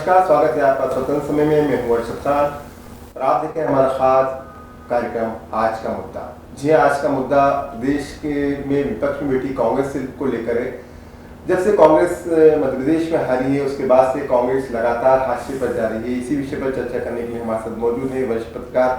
नमस्कार, स्वागत है आपका स्वतंत्र समय में। मैं हूं अर्शद खान और आप देखें हमारा खास कार्यक्रम आज का मुद्दा। जी आज का मुद्दा देश के में विपक्ष में बैठी कांग्रेस को लेकर है। जब से कांग्रेस मध्य प्रदेश में हारी है उसके बाद से कांग्रेस लगातार हाशिए पर जा रही है। इसी विषय पर चर्चा करने के लिए हमारे साथ मौजूद है वरिष्ठ पत्रकार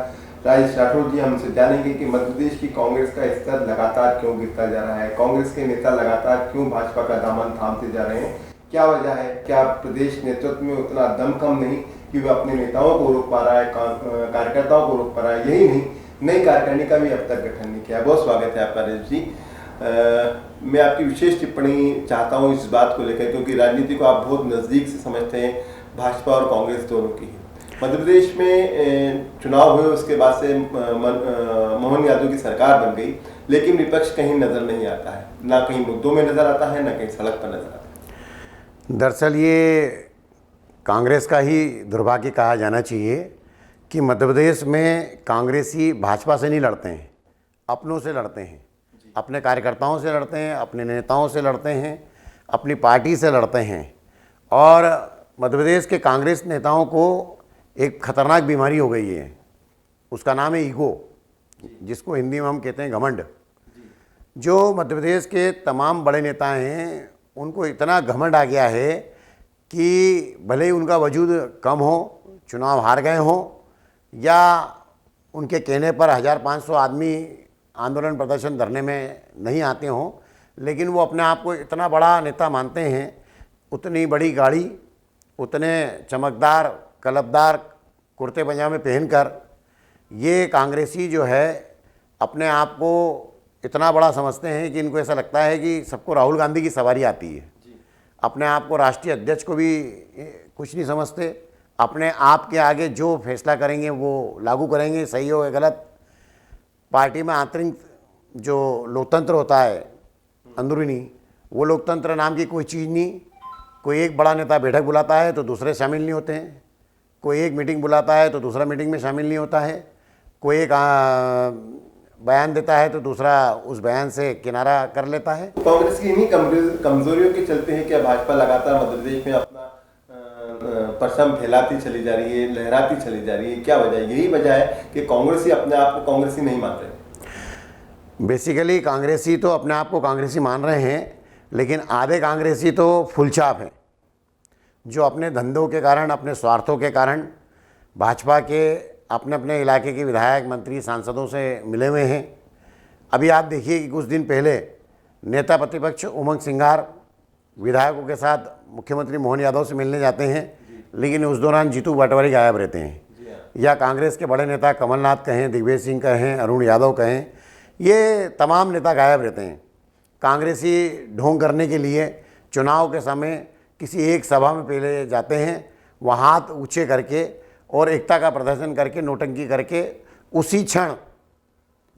राजेश राठौर जी। हमसे जानेंगे कि मध्य प्रदेश की कांग्रेस का स्तर लगातार क्यों गिरता जा रहा है, कांग्रेस के नेता लगातार क्यों भाजपा का दामन थामते जा रहे हैं, क्या वजह है, क्या प्रदेश नेतृत्व में उतना दमखम नहीं कि वह अपने नेताओं को रोक पा रहा है, कार्यकर्ताओं को रोक पा रहा है। यही नहीं, नई कार्यकारिणी का भी अब तक गठन नहीं किया। बहुत स्वागत है आपका राजेश जी। मैं आपकी विशेष टिप्पणी चाहता हूं इस बात को लेकर, क्योंकि राजनीति को आप बहुत नज़दीक से समझते हैं, भाजपा और कांग्रेस दोनों की। मध्य प्रदेश में चुनाव हुए उसके बाद से मोहन यादव की सरकार बन गई, लेकिन विपक्ष कहीं नजर नहीं आता है, ना कहीं मुद्दों में नजर आता है, ना कहीं सड़क पर नजर आता है। दरअसल ये कांग्रेस का ही दुर्भाग्य कहा जाना चाहिए कि मध्य प्रदेश में कांग्रेसी भाजपा से नहीं लड़ते हैं, अपनों से लड़ते हैं, अपने कार्यकर्ताओं से लड़ते हैं, अपने नेताओं से लड़ते हैं, अपनी पार्टी से लड़ते हैं। और मध्य प्रदेश के कांग्रेस नेताओं को एक खतरनाक बीमारी हो गई है, उसका नाम है ईगो, जिसको हिंदी में हम कहते हैं घमंड। जो मध्य प्रदेश के तमाम बड़े नेता हैं उनको इतना घमंड आ गया है कि भले ही उनका वजूद कम हो, चुनाव हार गए हों, या उनके कहने पर 1500 आदमी आंदोलन प्रदर्शन धरने में नहीं आते हों, लेकिन वो अपने आप को इतना बड़ा नेता मानते हैं। उतनी बड़ी गाड़ी, उतने चमकदार कलबदार कुर्ते पजामे पहनकर ये कांग्रेसी जो है अपने आप को इतना बड़ा समझते हैं कि इनको ऐसा लगता है कि सबको राहुल गांधी की सवारी आती है। अपने आप को राष्ट्रीय अध्यक्ष को भी कुछ नहीं समझते, अपने आप के आगे जो फैसला करेंगे वो लागू करेंगे, सही हो या गलत। पार्टी में आंतरिक जो लोकतंत्र होता है अंदरूनी, वो लोकतंत्र नाम की कोई चीज़ नहीं। कोई एक बड़ा नेता बैठक बुलाता है तो दूसरे शामिल नहीं होते हैं, कोई एक मीटिंग बुलाता है तो दूसरा मीटिंग में शामिल नहीं होता है, कोई एक बयान देता है तो दूसरा उस बयान से किनारा कर लेता है। कांग्रेस की इन्हीं कमजोरियों के चलते हैं क्या भाजपा लगातार मध्य प्रदेश में अपना परचम फैलाती चली जा रही है, लहराती चली जा रही है? क्या वजह है? यही वजह है कि कांग्रेसी अपने आप को कांग्रेसी नहीं मानते। बेसिकली कांग्रेसी तो अपने आप को कांग्रेसी मान रहे हैं, लेकिन आधे कांग्रेसी तो फुलचाप हैं, जो अपने धंधों के कारण, अपने स्वार्थों के कारण भाजपा के अपने अपने इलाके के विधायक, मंत्री, सांसदों से मिले हुए हैं। अभी आप देखिए कि कुछ दिन पहले नेता प्रतिपक्ष उमंग सिंघार विधायकों के साथ मुख्यमंत्री मोहन यादव से मिलने जाते हैं, लेकिन उस दौरान जीतू पटवारी गायब रहते हैं। या कांग्रेस के बड़े नेता कमलनाथ कहें, दिग्विजय सिंह कहें, अरुण यादव कहें, ये तमाम नेता गायब रहते हैं। कांग्रेसी ढोंग करने के लिए चुनाव के समय किसी एक सभा में पहले जाते हैं, वहाँ हाथ ऊँचे करके और एकता का प्रदर्शन करके, नोटंकी करके उसी क्षण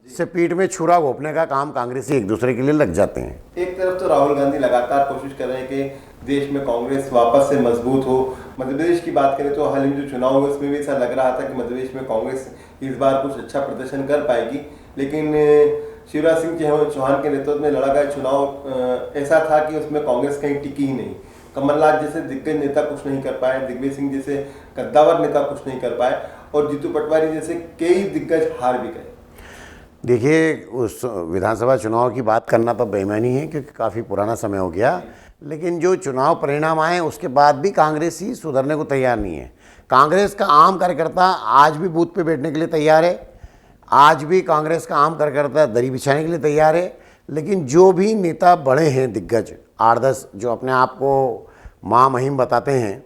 से पीठ में छुरा घोंपने का काम कांग्रेसी एक दूसरे के लिए लग जाते हैं। एक तरफ तो राहुल गांधी लगातार कोशिश कर रहे हैं कि देश में कांग्रेस वापस से मजबूत हो। मध्य प्रदेश की बात करें तो हाल ही में जो चुनाव हुए उसमें भी ऐसा लग रहा था कि मध्य प्रदेश में कांग्रेस इस बार कुछ अच्छा प्रदर्शन कर पाएगी, लेकिन शिवराज सिंह चौहान के नेतृत्व में लड़ा गया चुनाव ऐसा था कि उसमें कांग्रेस कहीं टिकी ही नहीं। कमलनाथ जैसे दिग्गज नेता कुछ नहीं कर पाए, दिग्विजय सिंह जैसे कद्दावर नेता कुछ नहीं कर पाए, और जीतू पटवारी जैसे कई दिग्गज हार भी गए। देखिए, उस विधानसभा चुनाव की बात करना तो बेईमानी है, क्योंकि काफ़ी पुराना समय हो गया, लेकिन जो चुनाव परिणाम आए उसके बाद भी कांग्रेस ही सुधरने को तैयार नहीं है। कांग्रेस का आम कार्यकर्ता आज भी बूथ पे बैठने के लिए तैयार है, आज भी कांग्रेस का आम कार्यकर्ता दरी बिछाने के लिए तैयार है, लेकिन जो भी नेता बड़े हैं दिग्गज 8-10 जो अपने आप को माँ महिम बताते हैं,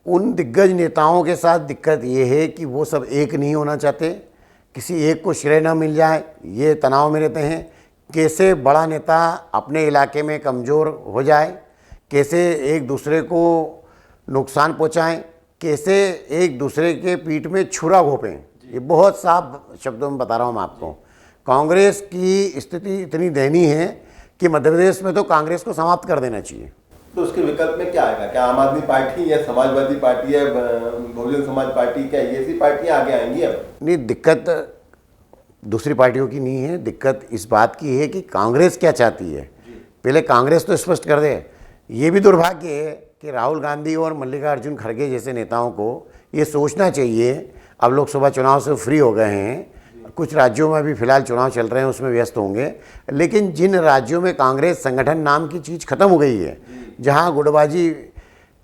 उन दिग्गज नेताओं के साथ दिक्कत ये है कि वो सब एक नहीं होना चाहते, किसी एक को श्रेय न मिल जाए, ये तनाव में रहते हैं। कैसे बड़ा नेता अपने इलाके में कमज़ोर हो जाए, कैसे एक दूसरे को नुकसान पहुंचाएं, कैसे एक दूसरे के पीठ में छुरा घोंपें, ये बहुत साफ शब्दों में बता रहा हूँ मैं आपको। कांग्रेस की स्थिति इतनी दयनीय है कि मध्य प्रदेश में तो कांग्रेस को समाप्त कर देना चाहिए। तो उसके विकल्प में क्या आएगा? क्या आम आदमी पार्टी या समाजवादी पार्टी या बहुजन समाज पार्टी, क्या ये सी पार्टियां आगे आएंगी? अब नहीं, दिक्कत दूसरी पार्टियों की नहीं है, दिक्कत इस बात की है कि कांग्रेस क्या चाहती है। पहले कांग्रेस तो स्पष्ट कर दे। ये भी दुर्भाग्य है कि राहुल गांधी और मल्लिकार्जुन खड़गे जैसे नेताओं को ये सोचना चाहिए, अब लोकसभा चुनाव से फ्री हो गए हैं, कुछ राज्यों में भी फिलहाल चुनाव चल रहे हैं, उसमें व्यस्त होंगे, लेकिन जिन राज्यों में कांग्रेस संगठन नाम की चीज़ खत्म हो गई है, जहां गुटबाजी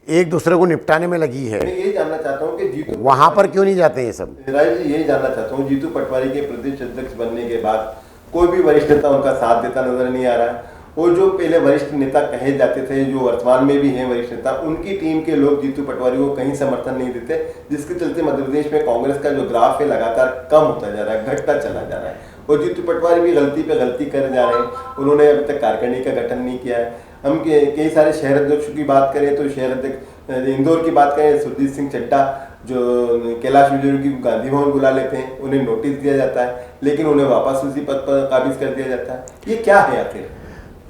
एक दूसरे को निपटाने में लगी है, मैं ये जानना चाहता हूँ कि जीतू वहां पर क्यों नहीं जाते ये सब? राय जी, ये जानना चाहता हूँ, जीतू पटवारी के प्रदेश अध्यक्ष बनने के बाद कोई भी वरिष्ठ नेता उनका साथ देता नजर नहीं आ रहा है। वो जो पहले वरिष्ठ नेता कहे जाते थे, जो वर्तमान में भी हैं वरिष्ठ नेता, उनकी टीम के लोग जीतू पटवारी को कहीं समर्थन नहीं देते, जिसके चलते मध्य प्रदेश में कांग्रेस का जो ग्राफ है लगातार कम होता जा रहा है, घटता चला जा रहा है। और जीतू पटवारी भी गलती पे गलती कर जा रहे हैं। उन्होंने अभी तक कार्यकारिणी का गठन नहीं किया है। हम कई सारे शहर अध्यक्षों की बात करें तो शहर अध्यक्ष इंदौर की बात करें, सुरजीत सिंह चड्डा जो कैलाश विजयवर्गीय की गांधी भवन बुला लेते हैं, उन्हें नोटिस दिया जाता है, लेकिन उन्हें वापस उसी पद पर काबिज कर दिया जाता है। ये क्या है आखिर?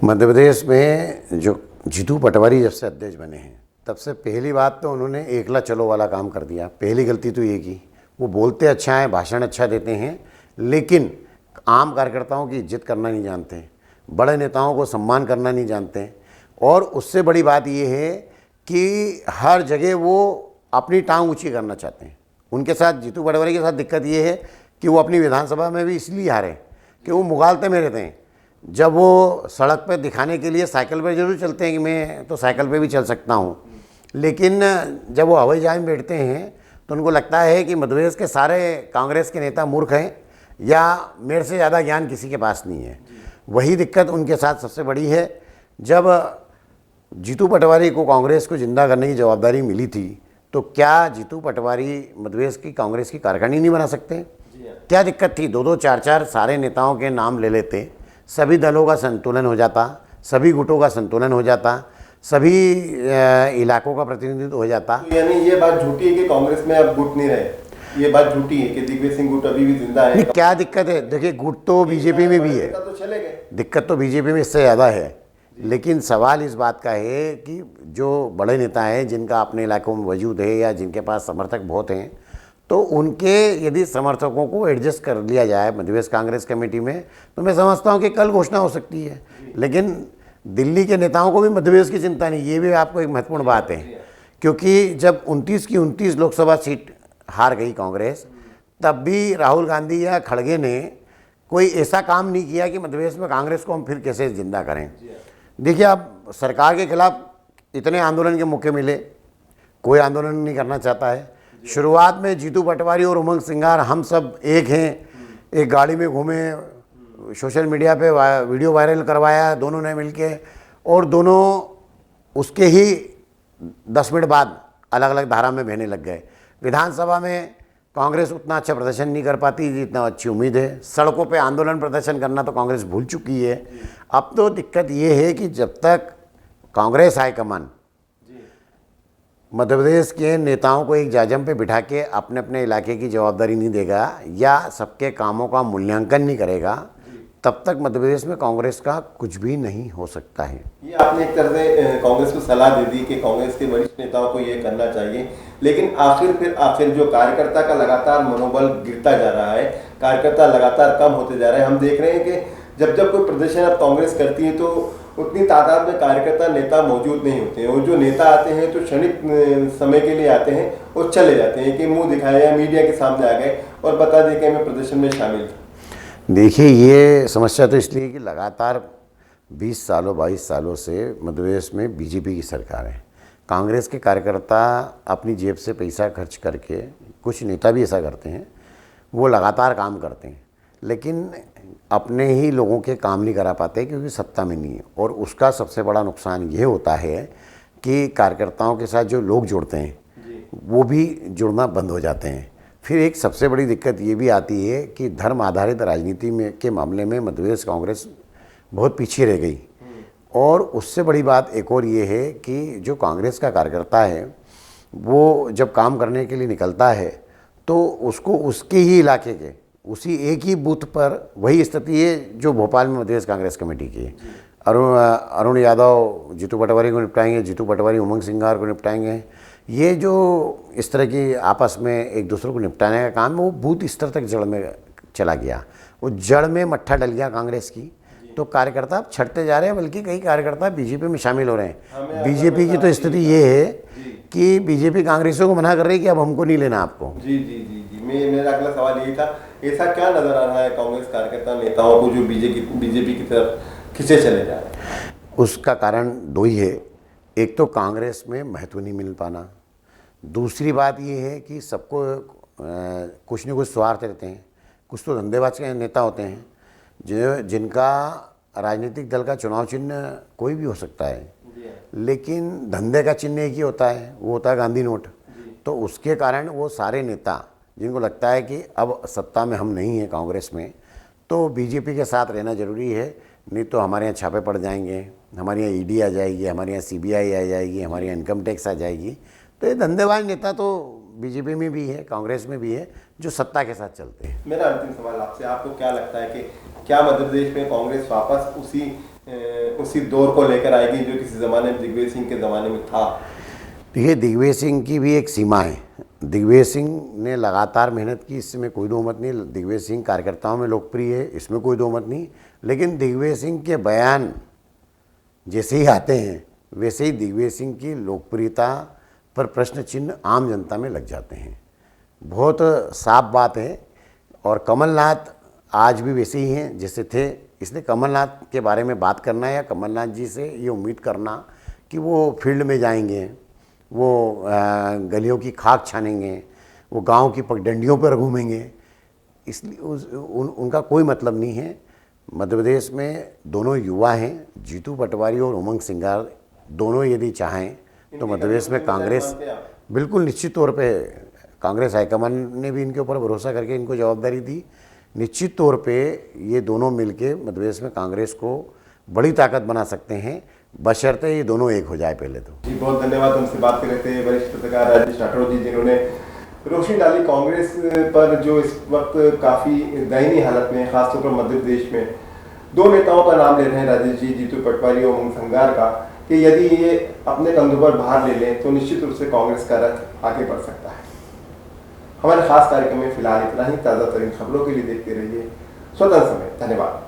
मध्य प्रदेश में जो जीतू पटवारी जब से अध्यक्ष बने हैं, तब से पहली बात तो उन्होंने एकला चलो वाला काम कर दिया। पहली गलती तो ये की, वो बोलते अच्छा है, भाषण अच्छा देते हैं, लेकिन आम कार्यकर्ताओं की इज्जत करना नहीं जानते, बड़े नेताओं को सम्मान करना नहीं जानते। और उससे बड़ी बात ये है कि हर जगह वो अपनी टांग ऊंची करना चाहते हैं। उनके साथ, जीतू पटवारी के साथ दिक्कत ये है कि वो अपनी विधानसभा में भी इसलिए हारे कि वो मुगालते में रहते हैं। जब वो सड़क पर दिखाने के लिए साइकिल पर जरूर चलते हैं कि मैं तो साइकिल पे भी चल सकता हूँ, लेकिन जब वो हवाई जहाज में बैठते हैं तो उनको लगता है कि मध्य प्रदेश के सारे कांग्रेस के नेता मूर्ख हैं या मेरे से ज़्यादा ज्ञान किसी के पास नहीं है। वही दिक्कत उनके साथ सबसे बड़ी है। जब जीतू पटवारी को कांग्रेस को जिंदा करने की जवाबदारी मिली थी, तो क्या जीतू पटवारी मध्य प्रदेश की कांग्रेस की कार्यकारिणी नहीं बना सकते? क्या दिक्कत थी? दो दो चार चार सारे नेताओं के नाम ले लेते, सभी दलों का संतुलन हो जाता, सभी गुटों का संतुलन हो जाता, सभी इलाकों का प्रतिनिधित्व हो जाता। यानी ये बात झूठी है कि कांग्रेस में अब गुट नहीं रहे, ये बात झूठी है कि दिग्विजय सिंह गुट अभी भी जिंदा है? क्या दिक्कत है? देखिए, गुट तो बीजेपी में भी है, तो चले गए, दिक्कत तो बीजेपी में इससे ज़्यादा है, लेकिन सवाल इस बात का है कि जो बड़े नेता हैं जिनका अपने इलाकों में वजूद है या जिनके पास समर्थक बहुत हैं, तो उनके यदि समर्थकों को एडजस्ट कर लिया जाए मध्य प्रदेश कांग्रेस कमेटी में, तो मैं समझता हूं कि कल घोषणा हो सकती है। लेकिन दिल्ली के नेताओं को भी मध्य प्रदेश की चिंता नहीं, ये भी आपको एक महत्वपूर्ण बात है, क्योंकि जब 29 की 29 लोकसभा सीट हार गई कांग्रेस, तब भी राहुल गांधी या खड़गे ने कोई ऐसा काम नहीं किया कि मध्य प्रदेश में कांग्रेस को हम फिर कैसे जिंदा करें। देखिए, आप सरकार के खिलाफ इतने आंदोलन के मौके मिले, कोई आंदोलन नहीं करना चाहता है। शुरुआत में जीतू पटवारी और उमंग सिंगार हम सब एक हैं, एक गाड़ी में घूमे, सोशल मीडिया पे वीडियो वायरल करवाया दोनों ने मिलके, और दोनों उसके ही 10 मिनट बाद अलग अलग धारा में बहने लग गए। विधानसभा में कांग्रेस उतना अच्छा प्रदर्शन नहीं कर पाती जितना अच्छी उम्मीद है। सड़कों पे आंदोलन प्रदर्शन करना तो कांग्रेस भूल चुकी है। अब तो दिक्कत ये है कि जब तक कांग्रेस हाईकमान मध्य प्रदेश के नेताओं को एक जाजम पे बिठा के अपने अपने इलाके की जवाबदारी नहीं देगा या सबके कामों का मूल्यांकन नहीं करेगा, तब तक मध्य प्रदेश में कांग्रेस का कुछ भी नहीं हो सकता है। ये आपने एक तरह से कांग्रेस को सलाह दे दी कि कांग्रेस के वरिष्ठ नेताओं को ये करना चाहिए, लेकिन आखिर जो कार्यकर्ता का लगातार मनोबल गिरता जा रहा है, कार्यकर्ता लगातार कम होते जा रहे हैं। हम देख रहे हैं कि जब जब कोई प्रदर्शन अब कांग्रेस करती है तो उतनी तादाद में कार्यकर्ता नेता मौजूद नहीं होते हैं, और जो नेता आते हैं तो क्षणिक समय के लिए आते हैं और चले जाते हैं कि मुंह दिखाया या मीडिया के सामने आ गए और बता दें कि मैं प्रदर्शन में शामिल था। देखिए, ये समस्या तो इसलिए कि लगातार 20 सालों 22 सालों से मध्य प्रदेश में बीजेपी की सरकार है। कांग्रेस के कार्यकर्ता अपनी जेब से पैसा खर्च करके, कुछ नेता भी ऐसा करते हैं, वो लगातार काम करते हैं, लेकिन अपने ही लोगों के काम नहीं करा पाते क्योंकि सत्ता में नहीं है। और उसका सबसे बड़ा नुकसान ये होता है कि कार्यकर्ताओं के साथ जो लोग जुड़ते हैं वो भी जुड़ना बंद हो जाते हैं। फिर एक सबसे बड़ी दिक्कत ये भी आती है कि धर्म आधारित राजनीति में के मामले में मध्य प्रदेश कांग्रेस बहुत पीछे रह गई। और उससे बड़ी बात एक और ये है कि जो कांग्रेस का कार्यकर्ता है वो जब काम करने के लिए निकलता है तो उसको उसके ही इलाके के उसी एक ही बूथ पर वही स्थिति है जो भोपाल में मध्य प्रदेश कांग्रेस कमेटी की है। अरुण यादव जीतू पटवारी को निपटाएंगे, जीतू पटवारी उमंग सिंगार को निपटाएंगे। ये जो इस तरह की आपस में एक दूसरे को निपटाने का काम है वो बूथ स्तर तक जड़ में चला गया, वो जड़ में मट्ठा डल गया कांग्रेस की। तो कार्यकर्ता अब छटते जा रहे हैं, बल्कि कई कार्यकर्ता बीजेपी में शामिल हो रहे हैं। हमें बीजेपी की तो स्थिति ये है कि बीजेपी कांग्रेसियों को मना कर रही है कि अब हमको नहीं लेना आपको। जी जी जी जी मेरा अगला सवाल यही था, ऐसा क्या नजर आ रहा है कांग्रेस कार्यकर्ता नेताओं को जो बीजेपी की तरफ खींचे चले जा रहे हैं? उसका कारण दो ही है। एक तो कांग्रेस में महत्व नहीं मिल पाना, दूसरी बात ये है कि सबको कुछ न कुछ स्वार्थ रहते हैं। कुछ तो धंधेबाज के नेता होते हैं जिनका राजनीतिक दल का चुनाव चिन्ह कोई भी हो सकता है, लेकिन धंधे का चिन्ह एक ही होता है, वो होता है गांधी नोट। तो उसके कारण वो सारे नेता जिनको लगता है कि अब सत्ता में हम नहीं हैं कांग्रेस में, तो बीजेपी के साथ रहना ज़रूरी है, नहीं तो हमारे यहाँ छापे पड़ जाएंगे, हमारे यहाँ ईडी आ जाएगी, हमारे यहाँ सीबीआई आ जाएगी, हमारे यहाँ इनकम टैक्स आ जाएगी। तो ये धंधेबाज नेता तो बीजेपी में भी है, कांग्रेस में भी है, जो सत्ता के साथ चलते हैं। मेरा अंतिम सवाल आपसे, आपको क्या लगता है कि क्या मध्य प्रदेश में कांग्रेस वापस उसी दौर को लेकर आएगी जो किसी ज़माने में दिग्विजय सिंह के ज़माने में था? देखिए, दिग्विजय सिंह की भी एक सीमा है। दिग्विजय सिंह ने लगातार मेहनत की, इसमें कोई दो मत नहीं। दिग्विजय सिंह कार्यकर्ताओं में लोकप्रिय है, इसमें कोई दो मत नहीं। लेकिन दिग्विजय सिंह के बयान जैसे ही आते हैं वैसे ही दिग्विजय सिंह की लोकप्रियता पर प्रश्न चिन्ह आम जनता में लग जाते हैं। बहुत साफ बात है। और कमलनाथ आज भी वैसे ही हैं जैसे थे, इसलिए कमलनाथ के बारे में बात करना या कमलनाथ जी से ये उम्मीद करना कि वो फील्ड में जाएंगे, वो गलियों की खाक छानेंगे, वो गांव की पगडंडियों पर घूमेंगे, इसलिए उनका कोई मतलब नहीं है। मध्य प्रदेश में दोनों युवा हैं, जीतू पटवारी और उमंग सिंगार, दोनों यदि चाहें तो मध्य प्रदेश में कांग्रेस बिल्कुल निश्चित तौर पे, कांग्रेस हाईकमान ने भी इनके ऊपर भरोसा करके इनको जवाबदारी दी। निश्चित तौर पे ये दोनों मिलके मध्य प्रदेश में कांग्रेस को बड़ी ताकत बना सकते हैं, बशर्ते ये दोनों एक हो जाए पहले तो। जी बहुत धन्यवाद। हमसे बात कर रहे थे वरिष्ठ पत्रकार राजेश राठौर जी, जिन्होंने रोशनी डाली कांग्रेस पर जो इस वक्त काफ़ी दयनीय हालत में, खासतौर पर मध्य प्रदेश में दो नेताओं का नाम ले रहे हैं राजेश जी, जीतू पटवारी और उमंग सिंगार का, कि यदि ये अपने कंधों पर भार ले लें तो निश्चित रूप से कांग्रेस का रथ आगे बढ़ सकता है। हमारे खास कार्यक्रम में फिलहाल इतना ही। ताज़ा तरीन खबरों के लिए देखते रहिए स्वतंत्र समय। धन्यवाद।